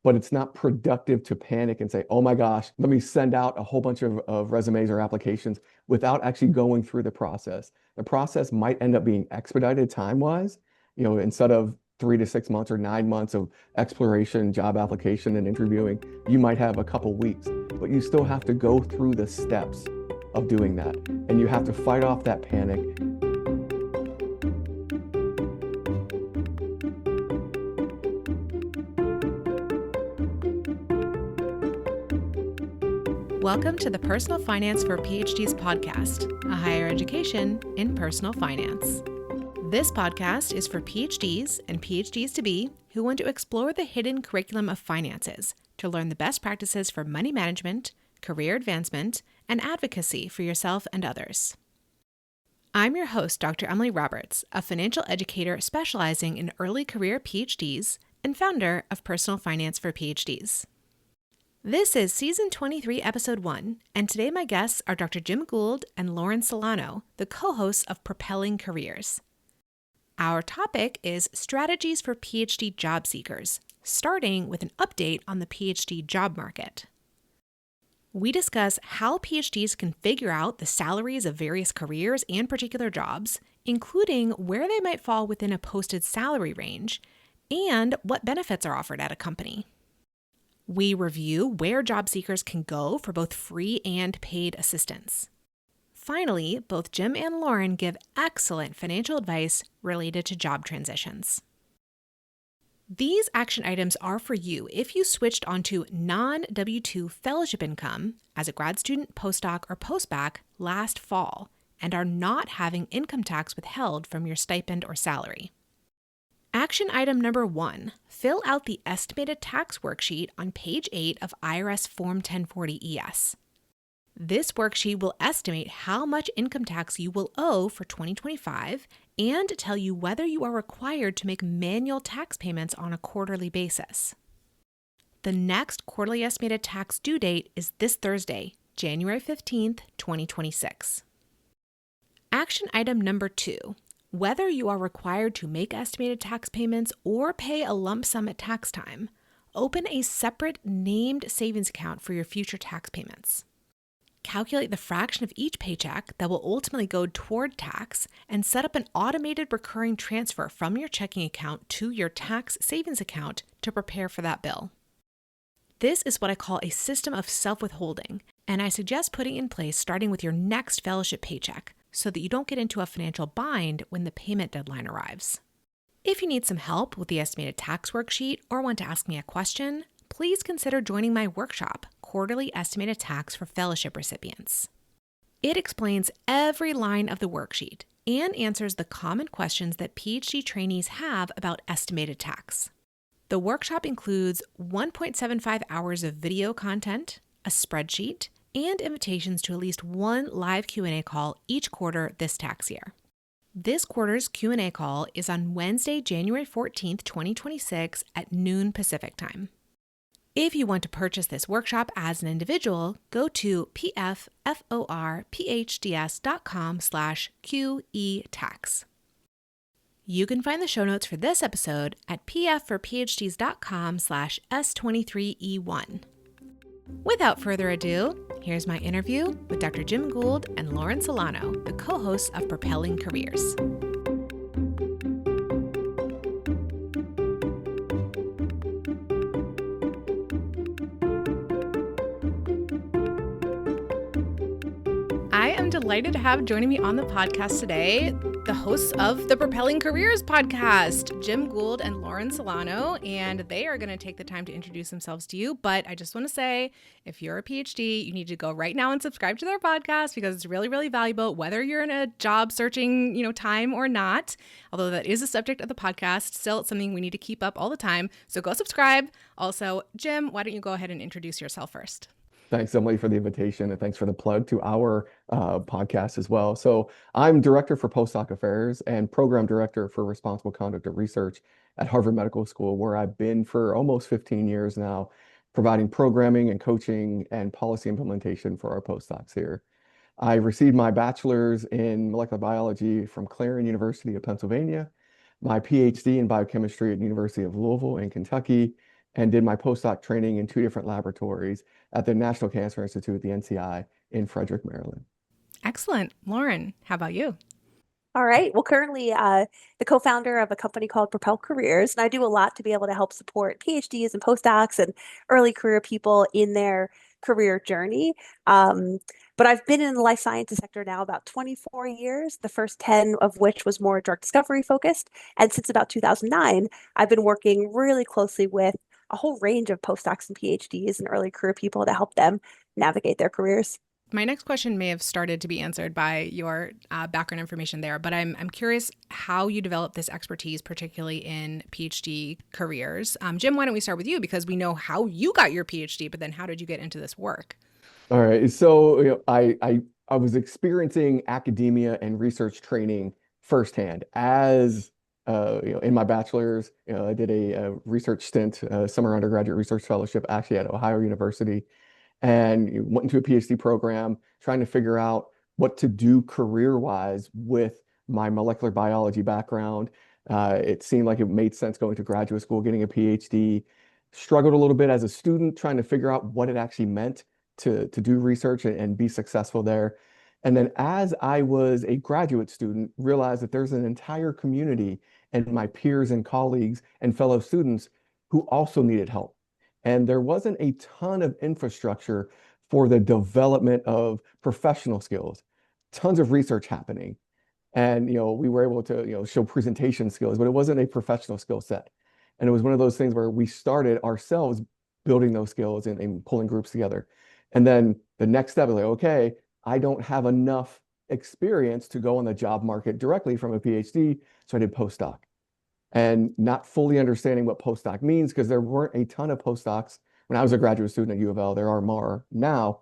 but it's not productive to panic and say, oh my gosh, let me send out a whole bunch of resumes or applications without actually going through the process. The process might end up being expedited time-wise, instead of 3 to 6 months or 9 months of exploration, job application, and interviewing, you might have a couple weeks, but you still have to go through the steps of doing that. And you have to fight off that panic. Welcome to the Personal Finance for PhDs podcast, a higher education in personal finance. This podcast is for PhDs and PhDs-to-be who want to explore the hidden curriculum of finances to learn the best practices for money management, career advancement, and advocacy for yourself and others. I'm your host, Dr. Emily Roberts, a financial educator specializing in early career PhDs and founder of Personal Finance for PhDs. This is Season 23, Episode 1, and today my guests are Dr. Jim Gould and Lauren Celano, the co-hosts of Propelling Careers. Our topic is strategies for PhD job seekers, starting with an update on the PhD job market. We discuss how PhDs can figure out the salaries of various careers and particular jobs, including where they might fall within a posted salary range, and what benefits are offered at a company. We review where job seekers can go for both free and paid assistance. Finally, both Jim and Lauren give excellent financial advice related to job transitions. These action items are for you if you switched onto non-W-2 fellowship income as a grad student, postdoc, or postbac last fall and are not having income tax withheld from your stipend or salary. Action item number 1, fill out the estimated tax worksheet on page 8 of IRS Form 1040-ES. This worksheet will estimate how much income tax you will owe for 2025 and tell you whether you are required to make manual tax payments on a quarterly basis. The next quarterly estimated tax due date is this Thursday, January 15th, 2026. Action item number 2. Whether you are required to make estimated tax payments or pay a lump sum at tax time, open a separate named savings account for your future tax payments. Calculate the fraction of each paycheck that will ultimately go toward tax and set up an automated recurring transfer from your checking account to your tax savings account to prepare for that bill. This is what I call a system of self-withholding, and I suggest putting in place starting with your next fellowship paycheck, so that you don't get into a financial bind when the payment deadline arrives. If you need some help with the estimated tax worksheet or want to ask me a question, please consider joining my workshop, Quarterly Estimated Tax for Fellowship Recipients. It explains every line of the worksheet and answers the common questions that PhD trainees have about estimated tax. The workshop includes 1.75 hours of video content, a spreadsheet, and invitations to at least one live Q&A call each quarter this tax year. This quarter's Q&A call is on Wednesday, January 14th, 2026 at noon Pacific time. If you want to purchase this workshop as an individual, go to pfforphds.com/QEtax. You can find the show notes for this episode at pfforphds.com/S23E1. Without further ado, here's my interview with Dr. Jim Gould and Lauren Celano, the co-hosts of Propelling Careers. I am delighted to have joining me on the podcast today the hosts of the Propelling Careers podcast, Jim Gould and Lauren Celano, and they are going to take the time to introduce themselves to you. But I just want to say, if you're a PhD, you need to go right now and subscribe to their podcast because it's really, really valuable, whether you're in a job searching, time or not. Although that is the subject of the podcast, still it's something we need to keep up all the time. So go subscribe. Also, Jim, why don't you go ahead and introduce yourself first? Thanks, Emily, for the invitation, and thanks for the plug to our podcast as well. So I'm Director for Postdoc Affairs and Program Director for Responsible Conduct of Research at Harvard Medical School, where I've been for almost 15 years now, providing programming and coaching and policy implementation for our postdocs here. I received my bachelor's in molecular biology from Clarion University of Pennsylvania, my PhD in biochemistry at the University of Louisville in Kentucky, and did my postdoc training in two different laboratories at the National Cancer Institute, the NCI, in Frederick, Maryland. Excellent. Lauren, how about you? All right. Well, currently, the co-founder of a company called Propel Careers, and I do a lot to be able to help support PhDs and postdocs and early career people in their career journey. Um, but I've been in the life sciences sector now about 24 years, the first 10 of which was more drug discovery focused. And since about 2009, I've been working really closely with a whole range of postdocs and PhDs and early career people to help them navigate their careers. My next question may have started to be answered by your background information there, but I'm curious how you developed this expertise, particularly in PhD careers. Jim, why don't we start with you because we know how you got your PhD, but then how did you get into this work? All right. So, I was experiencing academia and research training firsthand as in my bachelor's, I did a research stint, summer undergraduate research fellowship actually at Ohio University, and went into a PhD program trying to figure out what to do career-wise with my molecular biology background. It seemed like it made sense going to graduate school, getting a PhD. Struggled a little bit as a student trying to figure out what it actually meant to do research and be successful there. And then as I was a graduate student, realized that there's an entire community and my peers and colleagues and fellow students who also needed help. And there wasn't a ton of infrastructure for the development of professional skills, tons of research happening. And we were able to show presentation skills, but it wasn't a professional skill set. And it was one of those things where we started ourselves building those skills and pulling groups together. And then the next step is like, okay, I don't have enough experience to go on the job market directly from a PhD, so I did postdoc. And not fully understanding what postdoc means because there weren't a ton of postdocs when I was a graduate student at U of L. There are more now.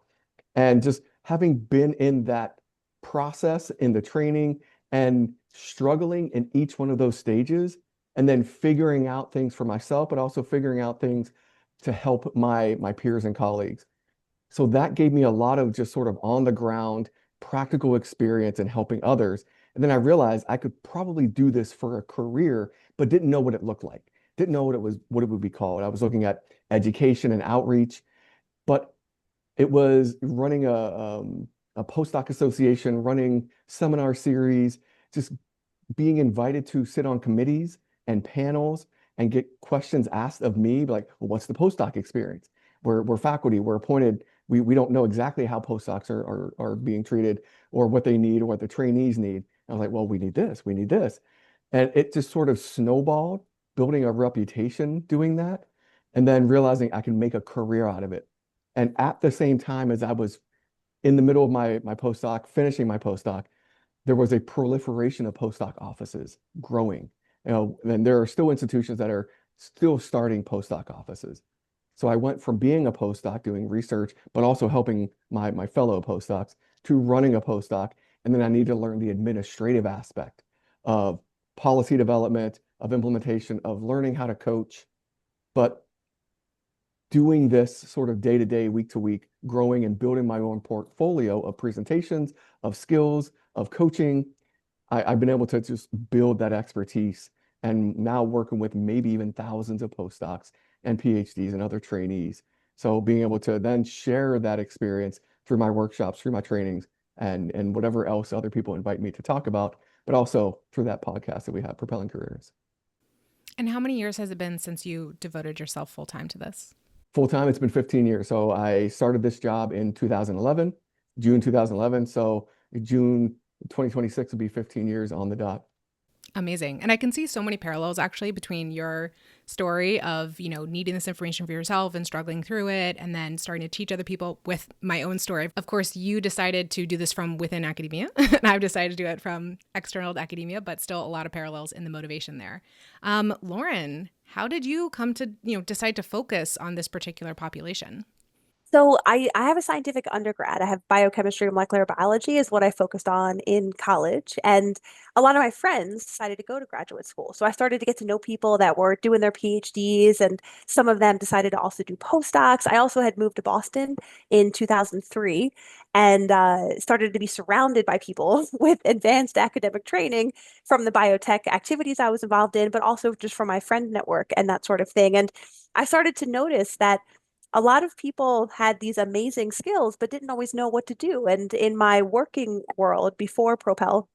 And just having been in that process, in the training, and struggling in each one of those stages, and then figuring out things for myself, but also figuring out things to help my peers and colleagues. So that gave me a lot of just sort of on the ground practical experience in helping others. And then I realized I could probably do this for a career, but didn't know what it looked like. Didn't know what it would be called. I was looking at education and outreach, but it was running a postdoc association, running seminar series, just being invited to sit on committees and panels and get questions asked of me, like, well, what's the postdoc experience? We're faculty, we're appointed. We don't know exactly how postdocs are being treated or what they need or what the trainees need. I was like, well, we need this, we need this. And it just sort of snowballed, building a reputation doing that, and then realizing I can make a career out of it. And at the same time as I was in the middle of my postdoc, finishing my postdoc, there was a proliferation of postdoc offices growing. And there are still institutions that are still starting postdoc offices. So I went from being a postdoc doing research, but also helping my fellow postdocs to running a postdoc. And then I need to learn the administrative aspect of policy development, of implementation, of learning how to coach. But doing this sort of day to day, week to week, growing and building my own portfolio of presentations, of skills, of coaching, I've been able to just build that expertise and now working with maybe even thousands of postdocs and PhDs and other trainees. So being able to then share that experience through my workshops, through my trainings, and whatever else other people invite me to talk about, but also through that podcast that we have, Propelling Careers. And how many years has it been since you devoted yourself full time to this? Full time, it's been 15 years. So I started this job in 2011, June 2011. So June 2026 will be 15 years on the dot. Amazing. And I can see so many parallels actually between your story of, needing this information for yourself and struggling through it and then starting to teach other people with my own story. Of course, you decided to do this from within academia and I've decided to do it from external to academia, but still a lot of parallels in the motivation there. Lauren, how did you come to, decide to focus on this particular population? So I have a scientific undergrad. I have biochemistry and molecular biology is what I focused on in college. And a lot of my friends decided to go to graduate school. So I started to get to know people that were doing their PhDs, and some of them decided to also do postdocs. I also had moved to Boston in 2003. and started to be surrounded by people with advanced academic training from the biotech activities I was involved in, but also just from my friend network and that sort of thing. And I started to notice that a lot of people had these amazing skills, but didn't always know what to do. And in my working world before Propel,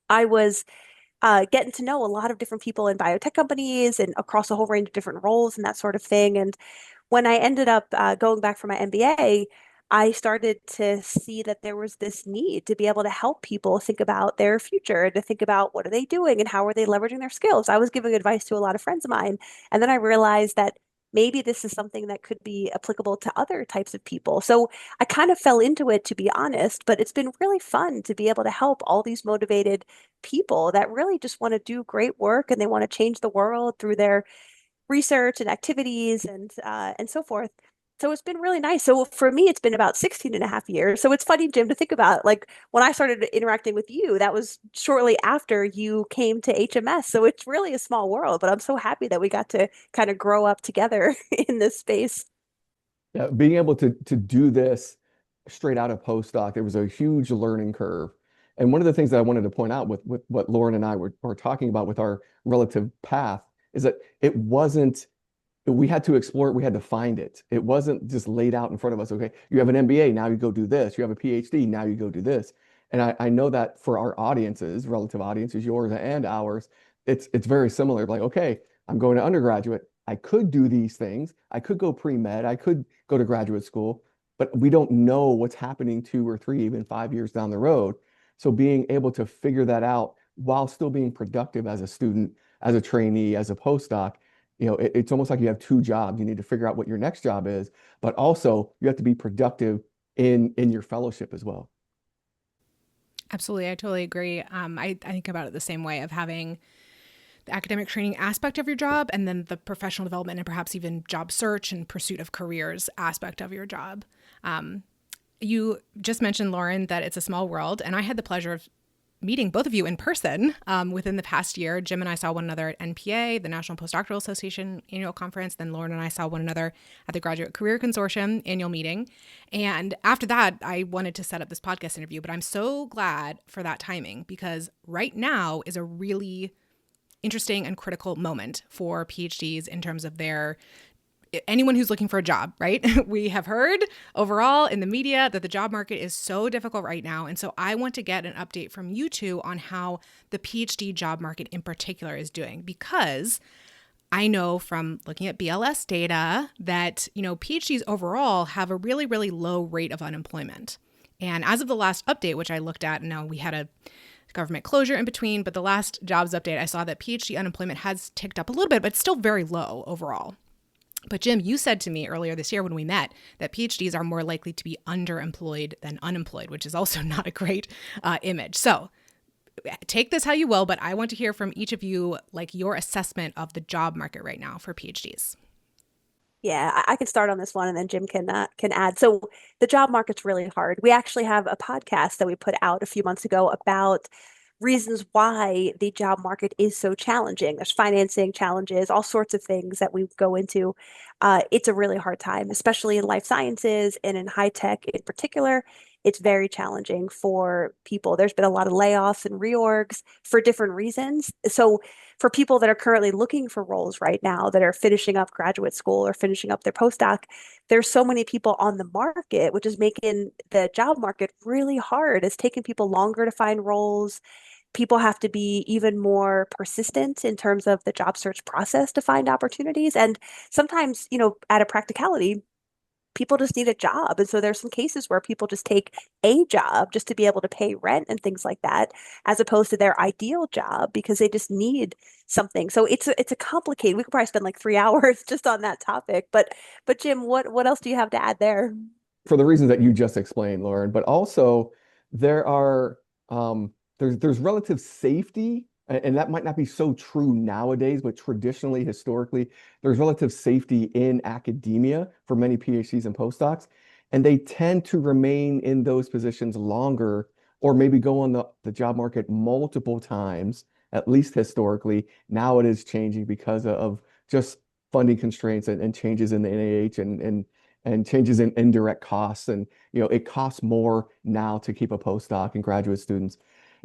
I was getting to know a lot of different people in biotech companies and across a whole range of different roles and that sort of thing. And when I ended up going back for my MBA, I started to see that there was this need to be able to help people think about their future and to think about what are they doing and how are they leveraging their skills. I was giving advice to a lot of friends of mine, and then I realized that maybe this is something that could be applicable to other types of people. So I kind of fell into it, to be honest, but it's been really fun to be able to help all these motivated people that really just want to do great work and they want to change the world through their research and activities and so forth. So it's been really nice. So for me, it's been about 16 and a half years. So it's funny, Jim, to think about like when I started interacting with you, that was shortly after you came to HMS. So it's really a small world, but I'm so happy that we got to kind of grow up together in this space. Yeah, being able to do this straight out of postdoc, there was a huge learning curve. And one of the things that I wanted to point out with what Lauren and I were talking about with our relative path is that it wasn't, we had to explore it, we had to find it. It wasn't just laid out in front of us. Okay, you have an MBA, now you go do this. You have a PhD, now you go do this. And I know that for our audiences, relative audiences, yours and ours, it's very similar. Like, okay, I'm going to undergraduate. I could do these things. I could go pre-med. I could go to graduate school, but we don't know what's happening 2 or 3, even 5 years down the road. So being able to figure that out while still being productive as a student, as a trainee, as a postdoc, it's almost like you have two jobs. You need to figure out what your next job is, but also you have to be productive in your fellowship as well. Absolutely. I totally agree. I think about it the same way of having the academic training aspect of your job and then the professional development and perhaps even job search and pursuit of careers aspect of your job. You just mentioned, Lauren, that it's a small world, and I had the pleasure of meeting both of you in person within the past year. Jim and I saw one another at NPA, the National Postdoctoral Association annual conference. Then Lauren and I saw one another at the Graduate Career Consortium annual meeting. And after that, I wanted to set up this podcast interview, but I'm so glad for that timing because right now is a really interesting and critical moment for PhDs in terms of anyone who's looking for a job, right? We have heard overall in the media that the job market is so difficult right now. And so I want to get an update from you two on how the PhD job market in particular is doing, because I know from looking at BLS data that, PhDs overall have a really, really low rate of unemployment. And as of the last update, which I looked at, now we had a government closure in between, but the last jobs update, I saw that PhD unemployment has ticked up a little bit, but it's still very low overall. But Jim, you said to me earlier this year when we met that PhDs are more likely to be underemployed than unemployed, which is also not a great image. So take this how you will, but I want to hear from each of you, like your assessment of the job market right now for PhDs. Yeah, I can start on this one, and then Jim can add. So the job market's really hard. We actually have a podcast that we put out a few months ago about reasons why the job market is so challenging. There's financing challenges, all sorts of things that we go into. It's a really hard time, especially in life sciences and in high tech in particular. It's very challenging for people. There's been a lot of layoffs and reorgs for different reasons. So for people that are currently looking for roles right now that are finishing up graduate school or finishing up their postdoc, there's so many people on the market, which is making the job market really hard. It's taking people longer to find roles. People have to be even more persistent in terms of the job search process to find opportunities. And sometimes, at a practicality, people just need a job. And so there's some cases where people just take a job just to be able to pay rent and things like that, as opposed to their ideal job because they just need something. So it's a complicated, we could probably spend like 3 hours just on that topic. But Jim, what else do you have to add there? For the reasons that you just explained, Lauren, but also there are there's relative safety, and that might not be so true nowadays, but traditionally, historically, there's relative safety in academia for many PhDs and postdocs, and they tend to remain in those positions longer, or maybe go on the job market multiple times, at least historically. Now it is changing because of just funding constraints and changes in the NIH and changes in indirect costs. And, it costs more now to keep a postdoc and graduate students.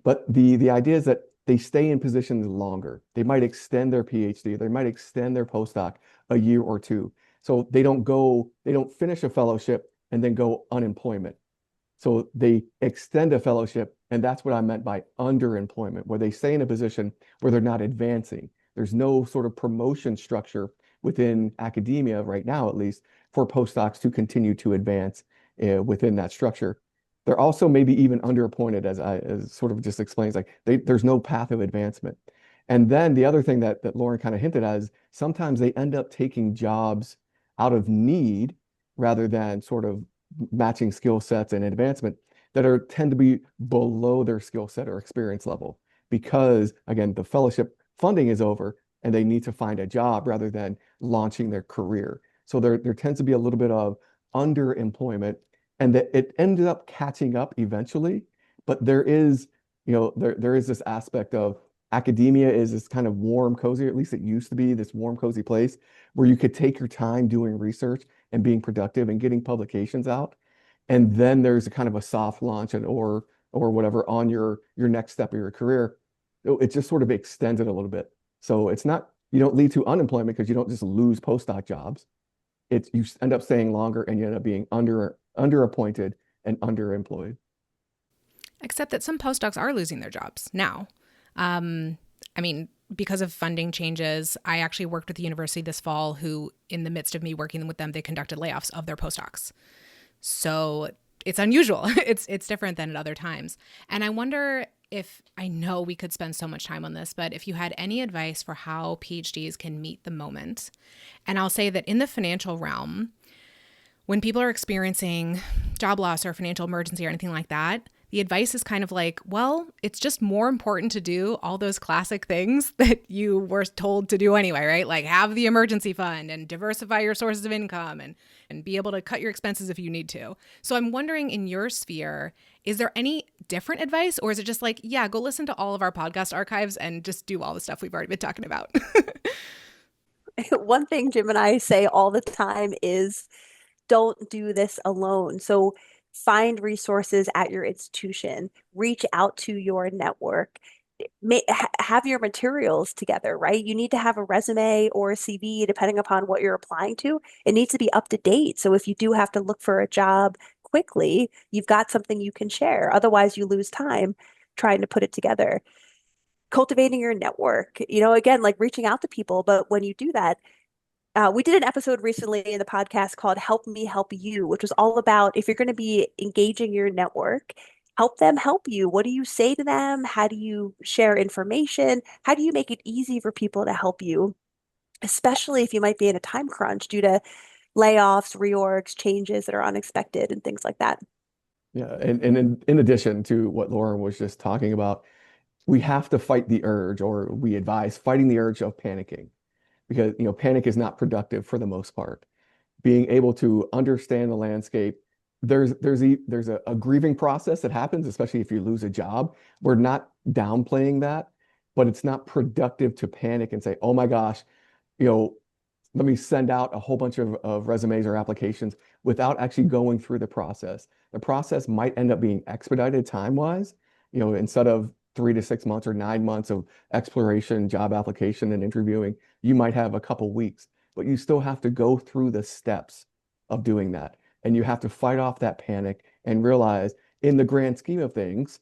But the idea is that they stay in positions longer. They might extend their PhD, they might extend their postdoc a year or two. So they don't finish a fellowship and then go unemployment. So they extend a fellowship, and that's what I meant by underemployment, where they stay in a position where they're not advancing. There's no sort of promotion structure within academia right now, at least, for postdocs to continue to advance within that structure. They're also maybe even underappointed, as sort of just explains, like there's no path of advancement. And then the other thing that Lauren kind of hinted at is sometimes they end up taking jobs out of need rather than sort of matching skill sets and advancement that tend to be below their skill set or experience level because, again, the fellowship funding is over and they need to find a job rather than launching their career. So there tends to be a little bit of underemployment, and that it ended up catching up eventually. But there is this aspect of academia is this kind of warm, cozy, or at least it used to be this warm, cozy place where you could take your time doing research and being productive and getting publications out. And then there's a kind of a soft launch or whatever on your next step of your career. It just sort of extends it a little bit. So it's not, you don't lead to unemployment because you don't just lose postdoc jobs. It's you end up staying longer and you end up being underappointed and underemployed. Except that some postdocs are losing their jobs now. I mean, because of funding changes, I actually worked with the university this fall who, in the midst of me working with them, they conducted layoffs of their postdocs. So it's unusual. It's different than at other times. And I wonder if, I know we could spend so much time on this, but if you had any advice for how PhDs can meet the moment. And I'll say that in the financial realm, when people are experiencing job loss or financial emergency or anything like that, the advice is kind of like, well, it's just more important to do all those classic things that you were told to do anyway, right? Like have the emergency fund and diversify your sources of income and be able to cut your expenses if you need to. So I'm wondering, in your sphere, is there any different advice, or is it just like, yeah, go listen to all of our podcast archives and just do all the stuff we've already been talking about? One thing Jim and I say all the time is don't do this alone. So find resources at your institution, reach out to your network, have your materials together, right? You need to have a resume or a CV, depending upon what you're applying to. It needs to be up to date. So if you do have to look for a job quickly, you've got something you can share. Otherwise, you lose time trying to put it together. Cultivating your network, again, like reaching out to people. But when you do that, we did an episode recently in the podcast called Help Me Help You, which was all about if you're going to be engaging your network, help them help you. What do you say to them? How do you share information? How do you make it easy for people to help you, especially if you might be in a time crunch due to layoffs, reorgs, changes that are unexpected, and things like that? Yeah, and in addition to what Lauren was just talking about, we have to fight the urge, or we advise fighting the urge of panicking, because panic is not productive for the most part. Being able to understand the landscape, there's a grieving process that happens, especially if you lose a job. We're not downplaying that, but it's not productive to panic and say, oh my gosh, you know, let me send out a whole bunch of resumes or applications without actually going through the process. The process might end up being expedited time-wise, instead of 3 to 6 months or 9 months of exploration, job application, and interviewing, you might have a couple weeks, but you still have to go through the steps of doing that. And you have to fight off that panic and realize, in the grand scheme of things,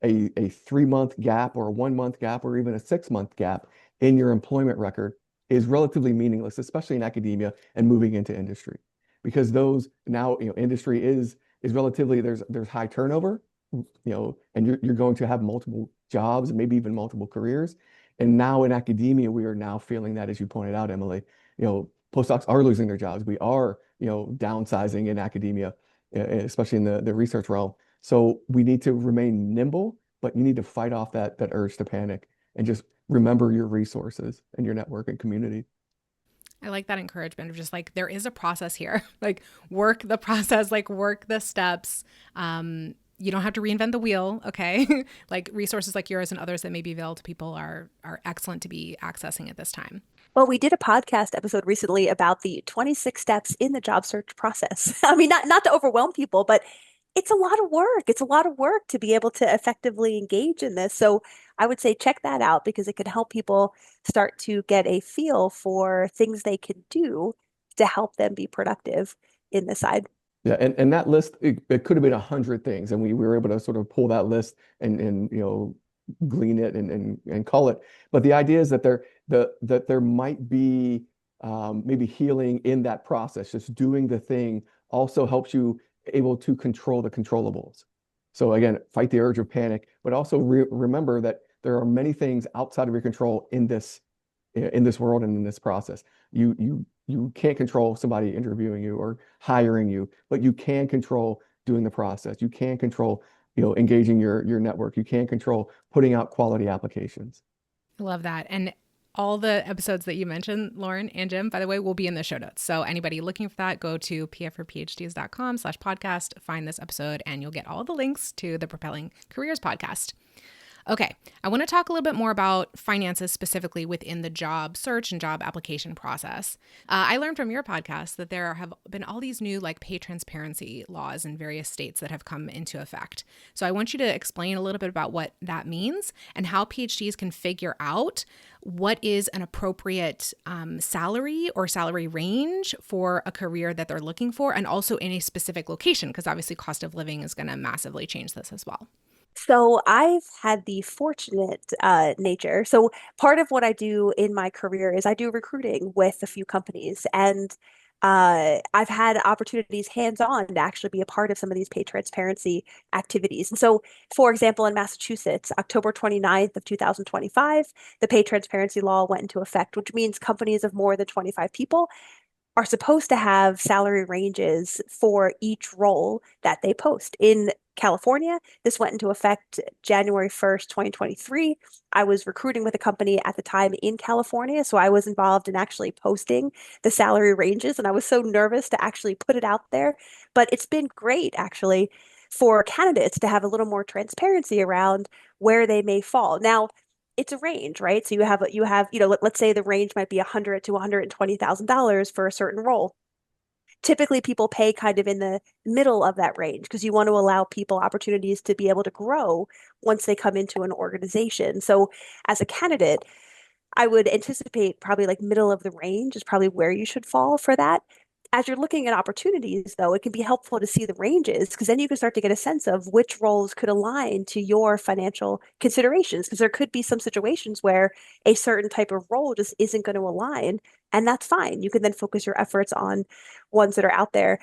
a 3 month gap or a 1 month gap or even a 6 month gap in your employment record is relatively meaningless, especially in academia and moving into industry, because those now, industry is relatively, there's high turnover, and you're going to have multiple jobs and maybe even multiple careers. And now in academia, we are now feeling that, as you pointed out, Emily, postdocs are losing their jobs. We are, downsizing in academia, especially in the research realm. So we need to remain nimble, but you need to fight off that urge to panic and just remember your resources and your network and community. I like that encouragement of just like, there is a process here, like work the process, like work the steps. You don't have to reinvent the wheel. Okay. Like resources like yours and others that may be available to people are excellent to be accessing at this time. Well, we did a podcast episode recently about the 26 steps in the job search process. I mean, not to overwhelm people, but it's a lot of work. It's a lot of work to be able to effectively engage in this. So I would say check that out because it can help people start to get a feel for things they can do to help them be productive in this side. Yeah, and that list, it could have been 100 things, and we were able to sort of pull that list and glean it and call it. But the idea is that there might be maybe healing in that process. Just doing the thing also helps you able to control the controllables. So again, fight the urge of panic, but also remember that there are many things outside of your control in this world and in this process. You can't control somebody interviewing you or hiring you, but you can control doing the process. You can control, engaging your network. You can control putting out quality applications. I love that. And all the episodes that you mentioned, Lauren and Jim, by the way, will be in the show notes. So anybody looking for that, go to pfforphds.com/podcast, find this episode, and you'll get all the links to the Propelling Careers podcast. Okay, I want to talk a little bit more about finances specifically within the job search and job application process. I learned from your podcast that there have been all these new pay transparency laws in various states that have come into effect. So I want you to explain a little bit about what that means and how PhDs can figure out what is an appropriate salary or salary range for a career that they're looking for, and also in a specific location, because obviously cost of living is going to massively change this as well. So I've had the fortunate nature. So part of what I do in my career is I do recruiting with a few companies, and I've had opportunities hands-on to actually be a part of some of these pay transparency activities. And so, for example, in Massachusetts, October 29th of 2025, the pay transparency law went into effect, which means companies of more than 25 people are supposed to have salary ranges for each role that they post. In California, this went into effect January 1st, 2023. I was recruiting with a company at the time in California, so I was involved in actually posting the salary ranges, and I was so nervous to actually put it out there. But it's been great, actually, for candidates to have a little more transparency around where they may fall. Now, it's a range, right? So let's say the range might be 100 to $120,000 for a certain role. Typically, people pay kind of in the middle of that range because you want to allow people opportunities to be able to grow once they come into an organization. So, as a candidate, I would anticipate probably middle of the range is probably where you should fall for that. As you're looking at opportunities, though, it can be helpful to see the ranges because then you can start to get a sense of which roles could align to your financial considerations. Because there could be some situations where a certain type of role just isn't going to align, and that's fine. You can then focus your efforts on ones that are out there.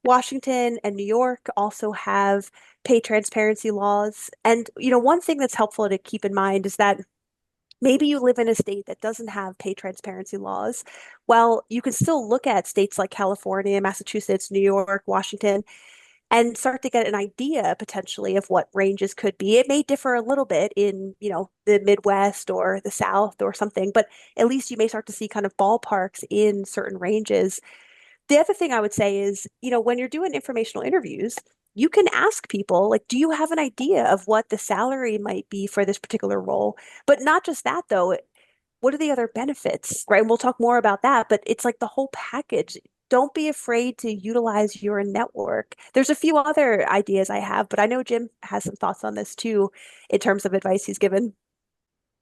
Washington and New York also have pay transparency laws. And, one thing that's helpful to keep in mind is that maybe you live in a state that doesn't have pay transparency laws. Well, you can still look at states like California, Massachusetts, New York, Washington, and start to get an idea potentially of what ranges could be. It may differ a little bit in, the Midwest or the South or something, but at least you may start to see kind of ballparks in certain ranges. The other thing I would say is, when you're doing informational interviews, you can ask people, do you have an idea of what the salary might be for this particular role? But not just that, though. What are the other benefits, right? And we'll talk more about that, but it's the whole package. Don't be afraid to utilize your network. There's a few other ideas I have, but I know Jim has some thoughts on this too, in terms of advice he's given.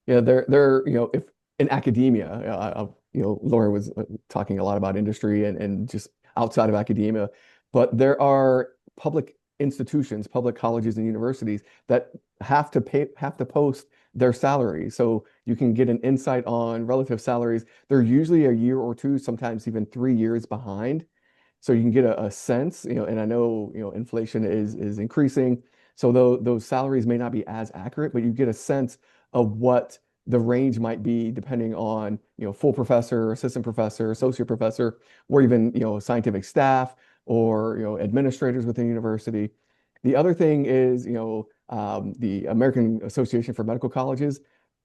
Yeah, if in academia, Laura was talking a lot about industry and just outside of academia, but there are public institutions, public colleges and universities that have to post their salaries. So you can get an insight on relative salaries. They're usually a year or two, sometimes even 3 years behind. So you can get a sense, and I know, inflation is increasing. So those salaries may not be as accurate, but you get a sense of what the range might be depending on, full professor, assistant professor, associate professor, or even, scientific staff or, administrators within university. The other thing is, the American Association for Medical Colleges,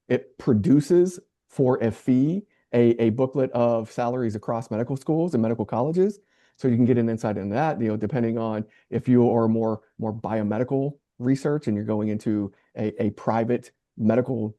it produces for a fee a booklet of salaries across medical schools and medical colleges. So you can get an insight into that, depending on if you are more biomedical research and you're going into a private medical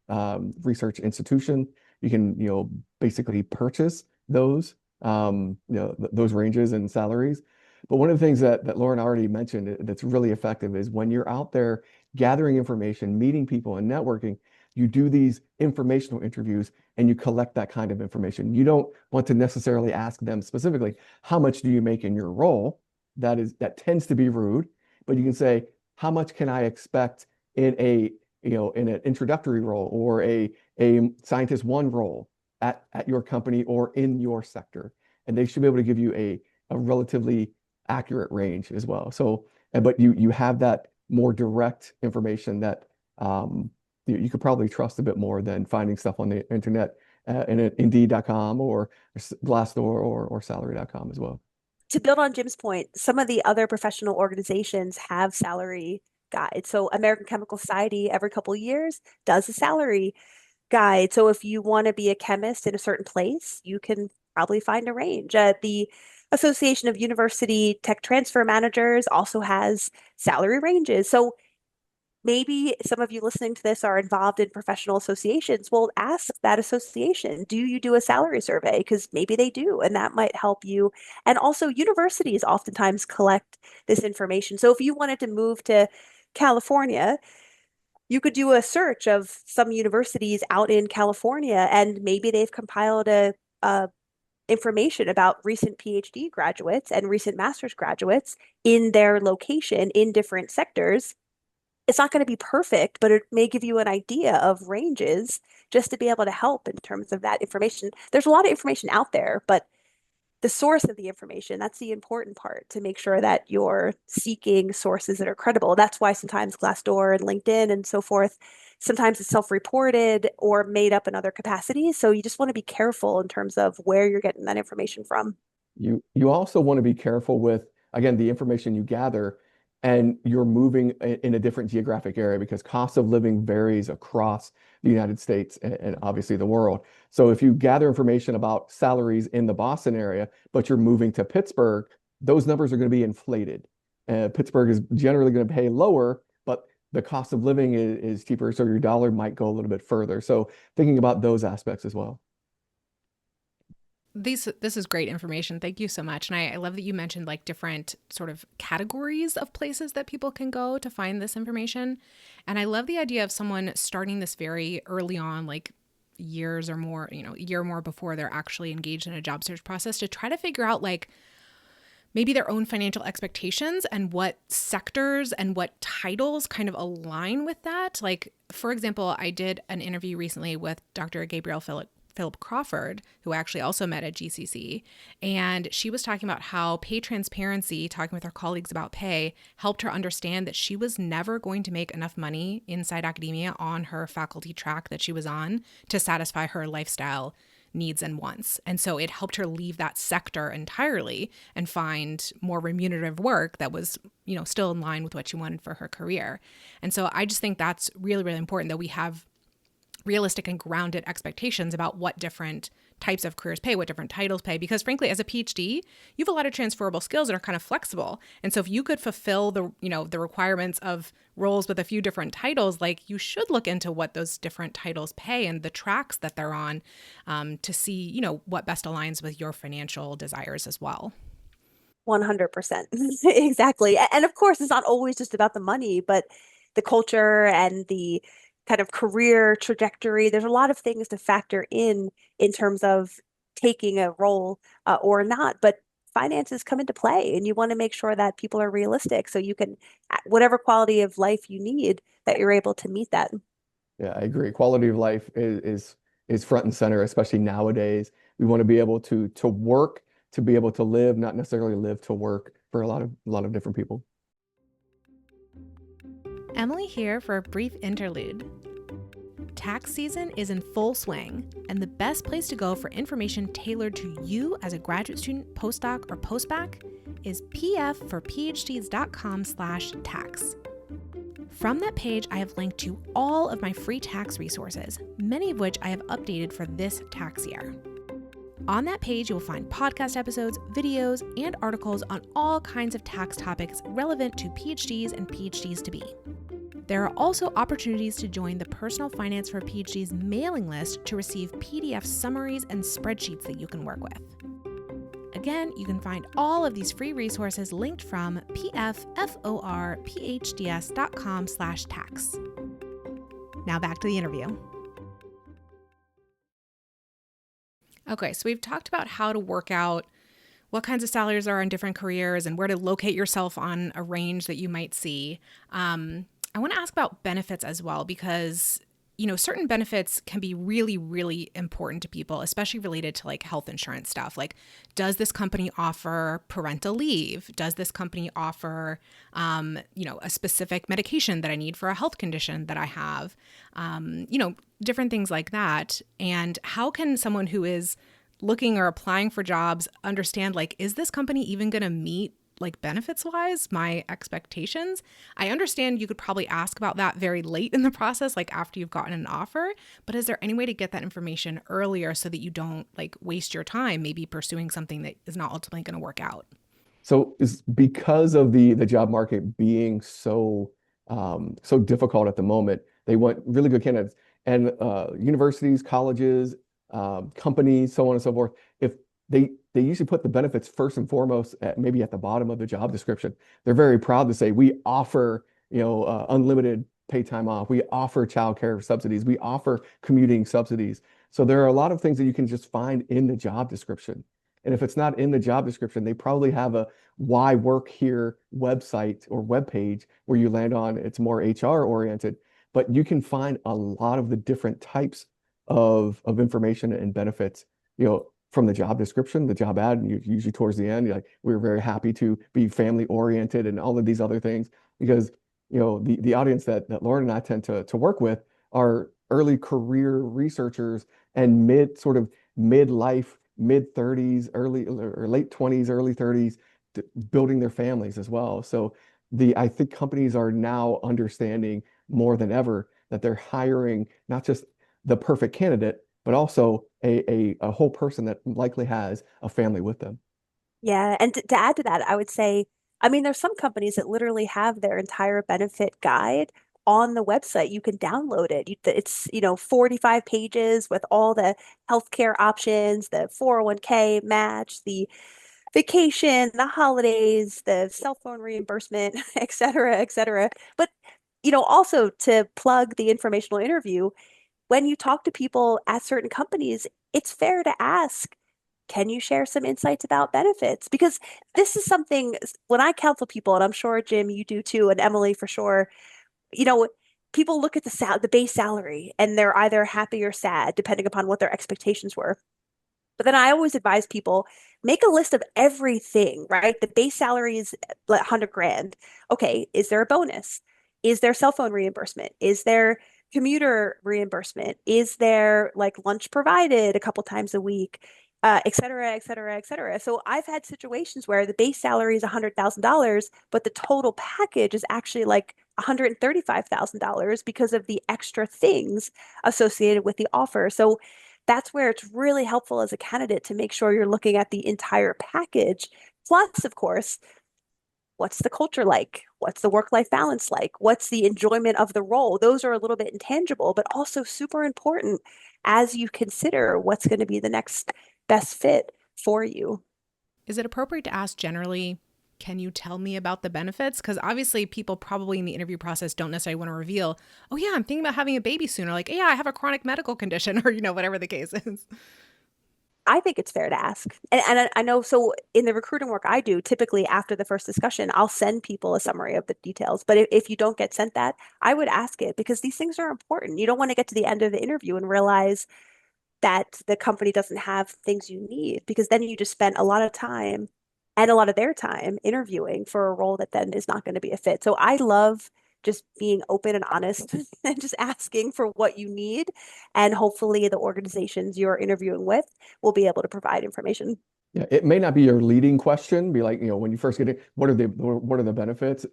research institution, you can, basically purchase those those ranges and salaries. But one of the things that Lauren already mentioned that's really effective is when you're out there gathering information, meeting people and networking, you do these informational interviews and you collect that kind of information. You don't want to necessarily ask them specifically, how much do you make in your role? That tends to be rude, but you can say, how much can I expect in in an introductory role or a scientist one role at your company or in your sector? And they should be able to give you a relatively accurate range as well. So, but you have that more direct information that you could probably trust a bit more than finding stuff on the internet in Indeed.com or Glassdoor or Salary.com as well. To build on Jim's point, some of the other professional organizations have salary guides. So American Chemical Society every couple of years does a salary guide. So if you want to be a chemist in a certain place, you can probably find a range. The Association of University Tech Transfer Managers also has salary ranges. So maybe some of you listening to this are involved in professional associations. Well, ask that association, do you do a salary survey? Because maybe they do, and that might help you. And also, universities oftentimes collect this information. So if you wanted to move to California, you could do a search of some universities out in California, and maybe they've compiled a information about recent PhD graduates and recent master's graduates in their location in different sectors. It's not going to be perfect, but it may give you an idea of ranges just to be able to help in terms of that information. There's a lot of information out there, but the source of the information, that's the important part, to make sure that you're seeking sources that are credible. That's why sometimes Glassdoor and LinkedIn and so forth, sometimes it's self-reported or made up in other capacities. So you just want to be careful in terms of where you're getting that information from. You also want to be careful with, again, the information you gather, and you're moving in a different geographic area because cost of living varies across the United States and obviously the world. So if you gather information about salaries in the Boston area, but you're moving to Pittsburgh, those numbers are going to be inflated. Pittsburgh is generally going to pay lower, but the cost of living is cheaper, so your dollar might go a little bit further. So thinking about those aspects as well. This is great information. Thank you so much. And I love that you mentioned like different sort of categories of places that people can go to find this information. And I love the idea of someone starting this very early on, like years or more, a year or more before they're actually engaged in a job search process, to try to figure out like maybe their own financial expectations and what sectors and what titles kind of align with that. Like, for example, I did an interview recently with Dr. Gabrielle Philip Crawford, who I actually also met at GCC. And she was talking about how pay transparency, talking with her colleagues about pay, helped her understand that she was never going to make enough money inside academia on her faculty track that she was on to satisfy her lifestyle needs and wants. And so it helped her leave that sector entirely and find more remunerative work that was, still in line with what she wanted for her career. And so I just think that's really, really important that we have realistic and grounded expectations about what different types of careers pay, what different titles pay. Because frankly, as a PhD, you have a lot of transferable skills that are kind of flexible. And so if you could fulfill the requirements of roles with a few different titles, like you should look into what those different titles pay and the tracks that they're on to see, what best aligns with your financial desires as well. 100%. Exactly. And of course, it's not always just about the money, but the culture and the kind of career trajectory. There's a lot of things to factor in terms of taking a role or not, but finances come into play, and you want to make sure that people are realistic so you can, whatever quality of life you need, that you're able to meet that. Yeah, I agree. Quality of life is front and center, especially nowadays. We want to be able to work, to be able to live, not necessarily live to work for a lot of different people. Emily here for a brief interlude. Tax season is in full swing, and the best place to go for information tailored to you as a graduate student, postdoc, or postbac is pfforphds.com/tax. From that page, I have linked to all of my free tax resources, many of which I have updated for this tax year. On that page, you will find podcast episodes, videos, and articles on all kinds of tax topics relevant to PhDs and PhDs to be. There are also opportunities to join the Personal Finance for PhDs mailing list to receive PDF summaries and spreadsheets that you can work with. Again, you can find all of these free resources linked from pfforphds.com/tax. Now back to the interview. Okay, so we've talked about how to work out what kinds of salaries are in different careers and where to locate yourself on a range that you might see. I want to ask about benefits as well, because certain benefits can be really, really important to people, especially related to like health insurance stuff. Like, does this company offer parental leave? Does this company offer, a specific medication that I need for a health condition that I have? Different things like that. And how can someone who is looking or applying for jobs understand, like, is this company even going to meet, like, benefits wise, my expectations? I understand you could probably ask about that very late in the process, like after you've gotten an offer, but is there any way to get that information earlier so that you don't like waste your time maybe pursuing something that is not ultimately going to work out? So is because of the job market being so difficult at the moment, they want really good candidates. And universities, colleges, companies, so on and so forth, if they usually put the benefits first and foremost maybe at the bottom of the job description. They're very proud to say we offer unlimited paid time off. We offer childcare subsidies. We offer commuting subsidies. So there are a lot of things that you can just find in the job description. And if it's not in the job description, they probably have a why work here website or web page where you land on. It's more HR oriented, but you can find a lot of the different types of information and benefits, from the job description, the job ad, and usually towards the end, you're like, we're very happy to be family oriented and all of these other things, because the audience that Lauren and I tend to work with are early career researchers and midlife, mid 30s, early or late 20s, early 30s, building their families as well. So I think companies are now understanding more than ever that they're hiring not just the perfect candidate, but also a whole person that likely has a family with them. Yeah, and to add to that, I would say, I mean, there's some companies that literally have their entire benefit guide on the website. You can download it. It's, 45 pages with all the healthcare options, the 401k match, the vacation, the holidays, the cell phone reimbursement, et cetera, et cetera. But, also to plug the informational interview, when you talk to people at certain companies, it's fair to ask, can you share some insights about benefits? Because this is something when I counsel people, and I'm sure Jim, you do too, and Emily for sure, you know, people look at the base salary and they're either happy or sad depending upon what their expectations were. But then I always advise people make a list of everything, right? The base salary is like 100 grand. Okay, is there a bonus? Is there cell phone reimbursement? Is there commuter reimbursement? Is there like lunch provided a couple times a week? Et cetera, et cetera, et cetera. So I've had situations where the base salary is $100,000, but the total package is actually like $135,000 because of the extra things associated with the offer. So that's where it's really helpful as a candidate to make sure you're looking at the entire package. Plus, of course, what's the culture like? What's the work-life balance like? What's the enjoyment of the role? Those are a little bit intangible, but also super important as you consider what's going to be the next best fit for you. Is it appropriate to ask generally, can you tell me about the benefits? Because obviously people probably in the interview process don't necessarily want to reveal, oh yeah, I'm thinking about having a baby soon, or like, yeah, I have a chronic medical condition, or, whatever the case is. I think it's fair to ask. And I know, so in the recruiting work I do, typically after the first discussion, I'll send people a summary of the details. But if you don't get sent that, I would ask it because these things are important. You don't want to get to the end of the interview and realize that the company doesn't have things you need, because then you just spent a lot of time and a lot of their time interviewing for a role that then is not going to be a fit. So I love just being open and honest and just asking for what you need. And hopefully the organizations you're interviewing with will be able to provide information. Yeah, it may not be your leading question, be like, when you first get it, what are the benefits?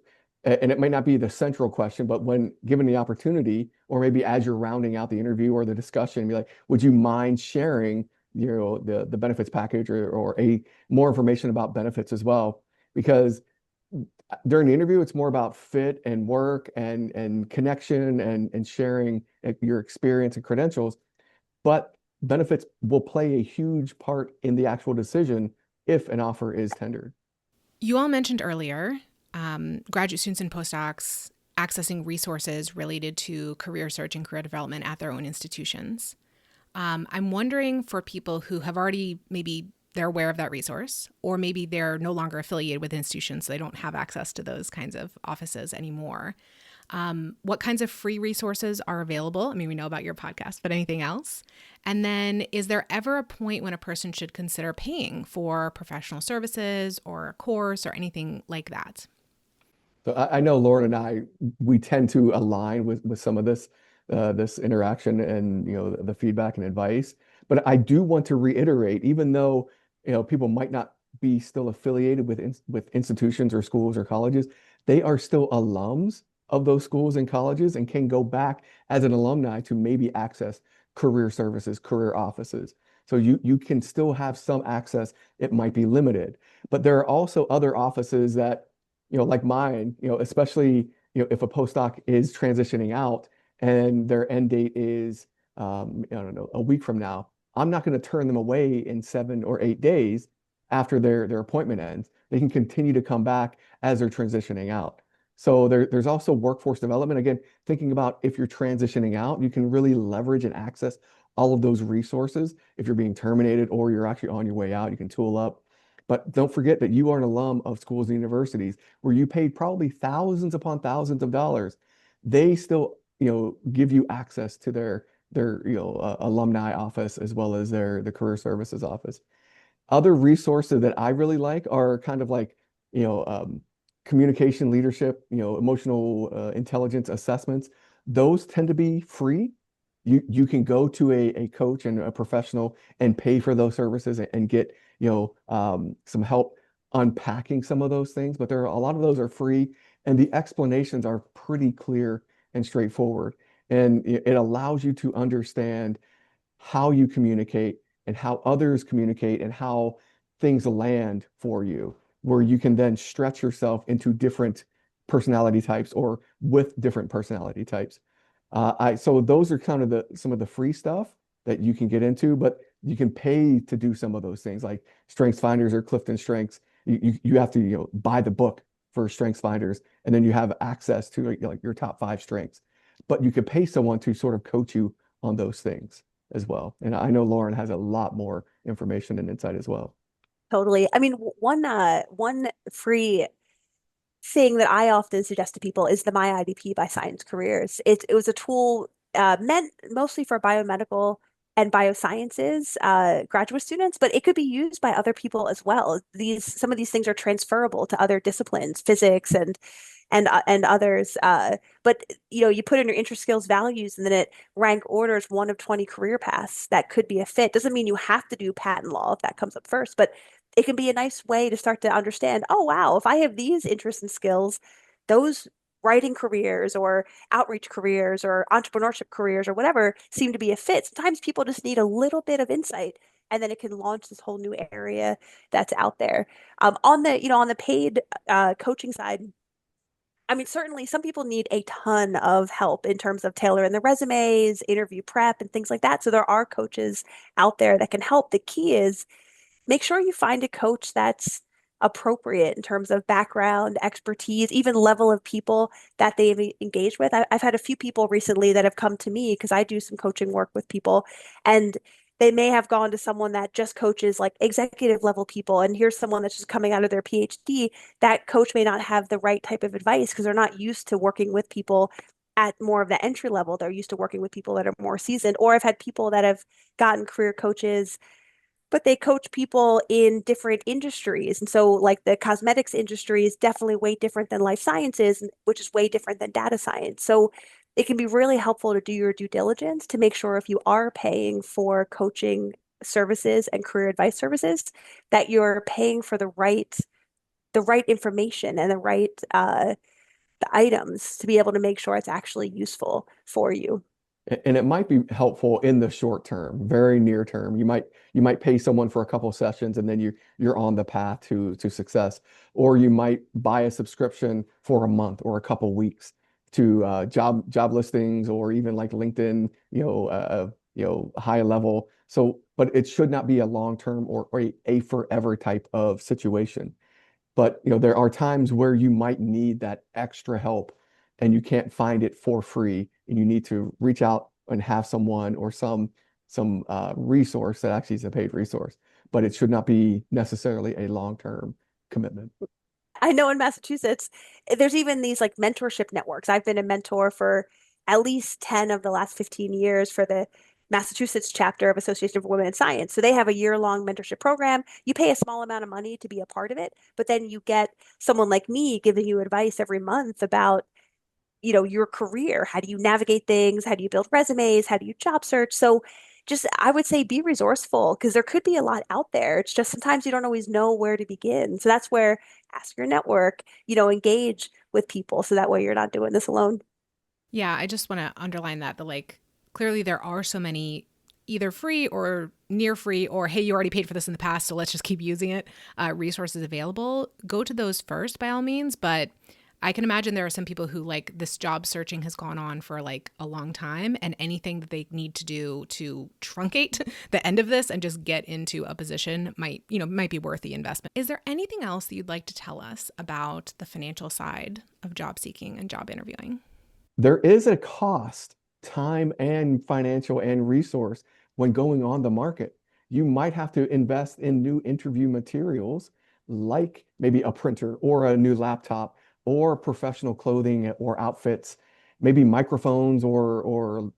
And it may not be the central question, but when given the opportunity, or maybe as you're rounding out the interview or the discussion, be like, would you mind sharing, the benefits package or more information about benefits as well? Because During the interview, it's more about fit and work and connection and sharing your experience and credentials. But benefits will play a huge part in the actual decision if an offer is tendered. You all mentioned earlier graduate students and postdocs accessing resources related to career search and career development at their own institutions. I'm wondering for people who have already maybe they're aware of that resource, or maybe they're no longer affiliated with institutions, so they don't have access to those kinds of offices anymore. What kinds of free resources are available? I mean, we know about your podcast, but anything else? And then is there ever a point when a person should consider paying for professional services or a course or anything like that? So I know Lauren and I, we tend to align with some of this interaction and the feedback and advice. But I do want to reiterate, even though people might not be still affiliated with institutions or schools or colleges, they are still alums of those schools and colleges and can go back as an alumni to maybe access career services, career offices. So you can still have some access. It might be limited, but there are also other offices that like mine, especially, if a postdoc is transitioning out and their end date is, I don't know, a week from now, I'm not going to turn them away in 7 or 8 days after their appointment ends. They can continue to come back as they're transitioning out. So there's also workforce development. Again, thinking about if you're transitioning out, you can really leverage and access all of those resources. If you're being terminated or you're actually on your way out, you can tool up. But don't forget that you are an alum of schools and universities where you paid probably thousands upon thousands of dollars. They still, give you access to their alumni office as well as the career services office. Other resources that I really like are kind of like, you know, um, communication leadership, emotional intelligence assessments. Those tend to be free. You can go to a coach and a professional and pay for those services and get, some help unpacking some of those things. But there are a lot of those are free, and the explanations are pretty clear and straightforward. And it allows you to understand how you communicate and how others communicate and how things land for you, where you can then stretch yourself into different personality types or with different personality types. So those are kind of some of the free stuff that you can get into, but you can pay to do some of those things like Strengths Finders or Clifton Strengths. You have to buy the book for Strengths Finders, and then you have access to like your top 5 strengths. But you could pay someone to sort of coach you on those things as well. And I know Lauren has a lot more information and insight as well. Totally. I mean, one free thing that I often suggest to people is the My IDP by Science Careers. It was a tool meant mostly for biomedical and biosciences graduate students, but it could be used by other people as well. Some of these things are transferable to other disciplines, physics and others. But you put in your interest, skills, values, and then it rank orders one of 20 career paths that could be a fit. Doesn't mean you have to do patent law if that comes up first, but it can be a nice way to start to understand, oh wow, if I have these interests and skills, those writing careers or outreach careers or entrepreneurship careers or whatever seem to be a fit. Sometimes people just need a little bit of insight and then it can launch this whole new area that's out there. On the paid coaching side, I mean, certainly some people need a ton of help in terms of tailoring their resumes, interview prep, and things like that. So there are coaches out there that can help. The key is make sure you find a coach that's appropriate in terms of background, expertise, even level of people that they've engaged with. I've had a few people recently that have come to me because I do some coaching work with people, and they may have gone to someone that just coaches like executive level people, and here's someone that's just coming out of their PhD. That coach may not have the right type of advice because they're not used to working with people at more of the entry level. They're used to working with people that are more seasoned. Or I've had people that have gotten career coaches but they coach people in different industries. And so, like, the cosmetics industry is definitely way different than life sciences, which is way different than data science. So, it can be really helpful to do your due diligence to make sure if you are paying for coaching services and career advice services, that you're paying for the right information and the items to be able to make sure it's actually useful for you. And it might be helpful in the short term, very near term. You might pay someone for a couple of sessions and then you're on the path to success. Or you might buy a subscription for a month or a couple weeks to job listings or even like LinkedIn, high level. So, but it should not be a long term or a forever type of situation. But there are times where you might need that extra help and you can't find it for free, and you need to reach out and have someone or some resource that actually is a paid resource. But it should not be necessarily a long-term commitment. I know in Massachusetts, there's even these like mentorship networks. I've been a mentor for at least 10 of the last 15 years for the Massachusetts chapter of Association of Women in Science. So they have a year-long mentorship program. You pay a small amount of money to be a part of it, but then you get someone like me giving you advice every month about your career. How do you navigate things? How do you build resumes? How do you job search? So just I would say be resourceful because there could be a lot out there. It's just sometimes you don't always know where to begin. So that's where ask your network, engage with people so that way you're not doing this alone. Yeah, I just want to underline that like clearly there are so many either free or near free or hey, you already paid for this in the past, so let's just keep using it. Resources available. Go to those first by all means, but I can imagine there are some people who like this job searching has gone on for like a long time, and anything that they need to do to truncate the end of this and just get into a position might be worth the investment. Is there anything else that you'd like to tell us about the financial side of job seeking and job interviewing? There is a cost, time and financial and resource when going on the market. You might have to invest in new interview materials like maybe a printer or a new laptop or professional clothing or outfits, maybe microphones or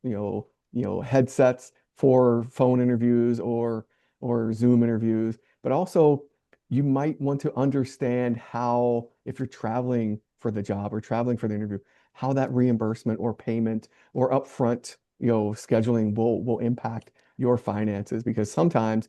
headsets for phone interviews or Zoom interviews. But also you might want to understand how, if you're traveling for the job or traveling for the interview, how that reimbursement or payment or upfront, scheduling will impact your finances, because sometimes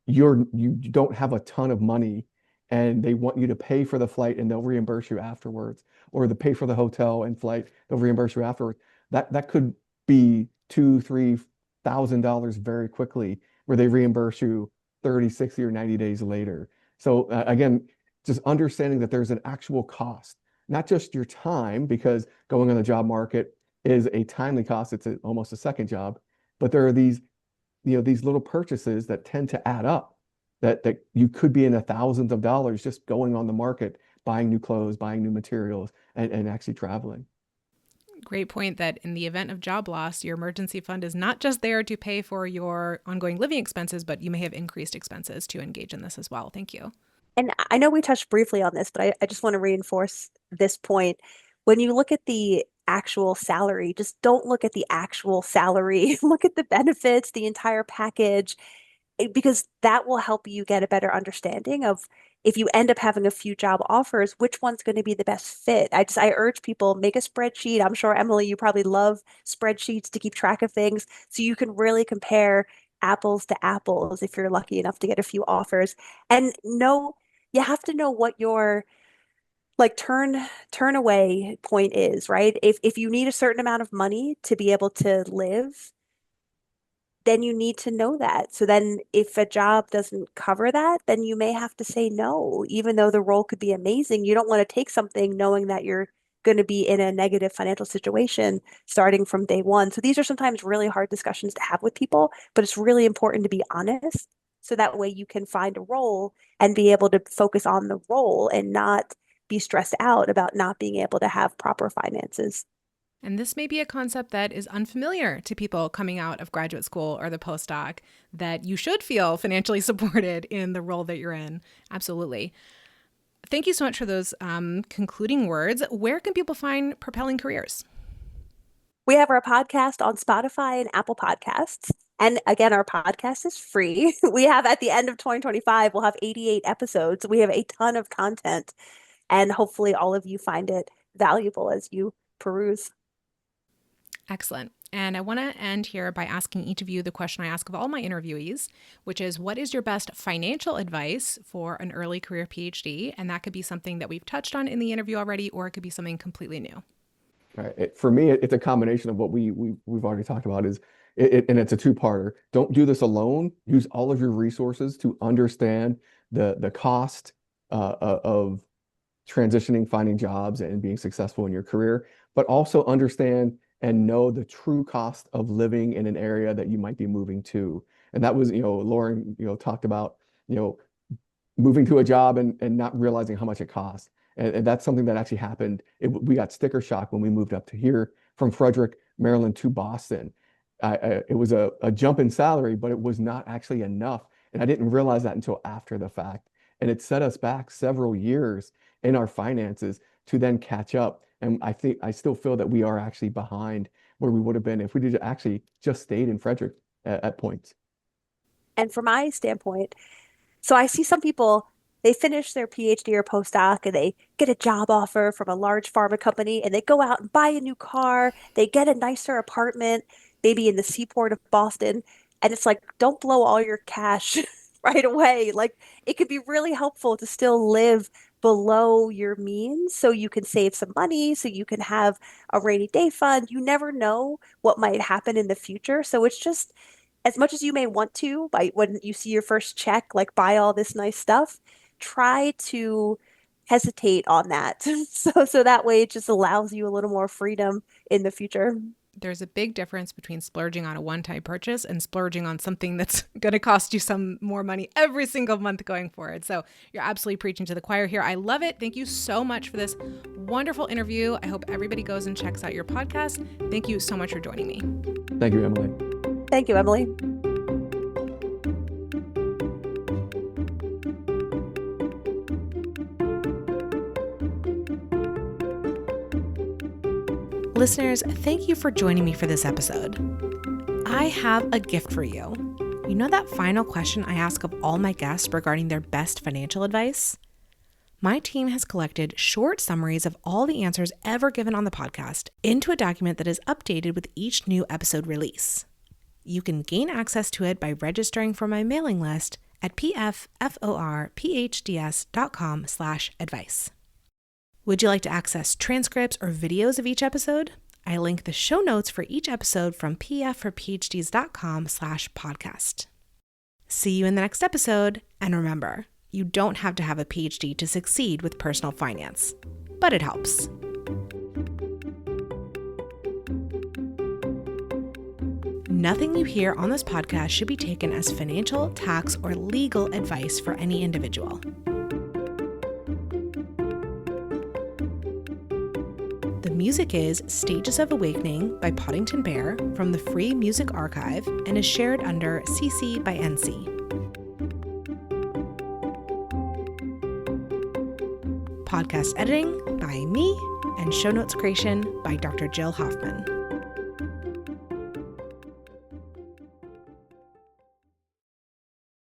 you don't have a ton of money and they want you to pay for the flight and they'll reimburse you afterwards, or the pay for the hotel and flight, they'll reimburse you afterwards. That could be $2,000-3,000 very quickly, where they reimburse you 30, 60, or 90 days later. So again, just understanding that there's an actual cost, not just your time, because going on the job market is a timely cost. It's almost a second job, but there are these little purchases that tend to add up, that you could be in the thousands of dollars just going on the market, buying new clothes, buying new materials, and actually traveling. Great point that in the event of job loss, your emergency fund is not just there to pay for your ongoing living expenses, but you may have increased expenses to engage in this as well. Thank you. And I know we touched briefly on this, but I just want to reinforce this point. When you look at the actual salary, just don't look at the actual salary. Look at the benefits, the entire package, because that will help you get a better understanding of if you end up having a few job offers, which one's going to be the best fit. I urge people, make a spreadsheet. I'm sure, Emily, you probably love spreadsheets to keep track of things so you can really compare apples to apples if you're lucky enough to get a few offers. And know you have to know what your like turn away point is, right? If you need a certain amount of money to be able to live, then you need to know that. So then if a job doesn't cover that, then you may have to say no, even though the role could be amazing. You don't want to take something knowing that you're going to be in a negative financial situation starting from day one. So these are sometimes really hard discussions to have with people, but it's really important to be honest. So that way you can find a role and be able to focus on the role and not be stressed out about not being able to have proper finances. And this may be a concept that is unfamiliar to people coming out of graduate school or the postdoc, that you should feel financially supported in the role that you're in. Absolutely. Thank you so much for those concluding words. Where can people find Propelling Careers? We have our podcast on Spotify and Apple Podcasts. And again, our podcast is free. We have at the end of 2025, we'll have 88 episodes. We have a ton of content, and hopefully all of you find it valuable as you peruse. Excellent. And I want to end here by asking each of you the question I ask of all my interviewees, which is, what is your best financial advice for an early career PhD? And that could be something that we've touched on in the interview already, or it could be something completely new. Right. For me, it's a combination of what we've already talked about and it's a two-parter. Don't do this alone. Use all of your resources to understand the cost of transitioning, finding jobs, and being successful in your career, but also understand and know the true cost of living in an area that you might be moving to. And that was, Lauren, talked about, you know, moving to a job and not realizing how much it costs. And that's something that actually happened. We got sticker shock when we moved up to here from Frederick, Maryland to Boston. It was a jump in salary, but it was not actually enough. And I didn't realize that until after the fact. And it set us back several years in our finances to then catch up. And I still feel that we are actually behind where we would have been if we did actually just stayed in Frederick at points. And from my standpoint, so I see some people, they finish their PhD or postdoc and they get a job offer from a large pharma company and they go out and buy a new car, they get a nicer apartment, maybe in the seaport of Boston. And it's like, don't blow all your cash right away. Like it could be really helpful to still live below your means so you can save some money, so you can have a rainy day fund. You never know what might happen in the future. So it's just as much as you may want to, by when you see your first check, like buy all this nice stuff, try to hesitate on that. So that way it just allows you a little more freedom in the future. There's a big difference between splurging on a one-time purchase and splurging on something that's going to cost you some more money every single month going forward. So you're absolutely preaching to the choir here. I love it. Thank you so much for this wonderful interview. I hope everybody goes and checks out your podcast. Thank you so much for joining me. Thank you, Emily. Thank you, Emily. Listeners, thank you for joining me for this episode. I have a gift for you. You know that final question I ask of all my guests regarding their best financial advice? My team has collected short summaries of all the answers ever given on the podcast into a document that is updated with each new episode release. You can gain access to it by registering for my mailing list at pfforphds.com/advice. Would you like to access transcripts or videos of each episode? I link the show notes for each episode from pfforphds.com/podcast. See you in the next episode. And remember, you don't have to have a PhD to succeed with personal finance, but it helps. Nothing you hear on this podcast should be taken as financial, tax, or legal advice for any individual. The music is Stages of Awakening by Poddington Bear from the Free Music Archive and is shared under CC by NC. Podcast editing by me and show notes creation by Dr. Jill Hoffman.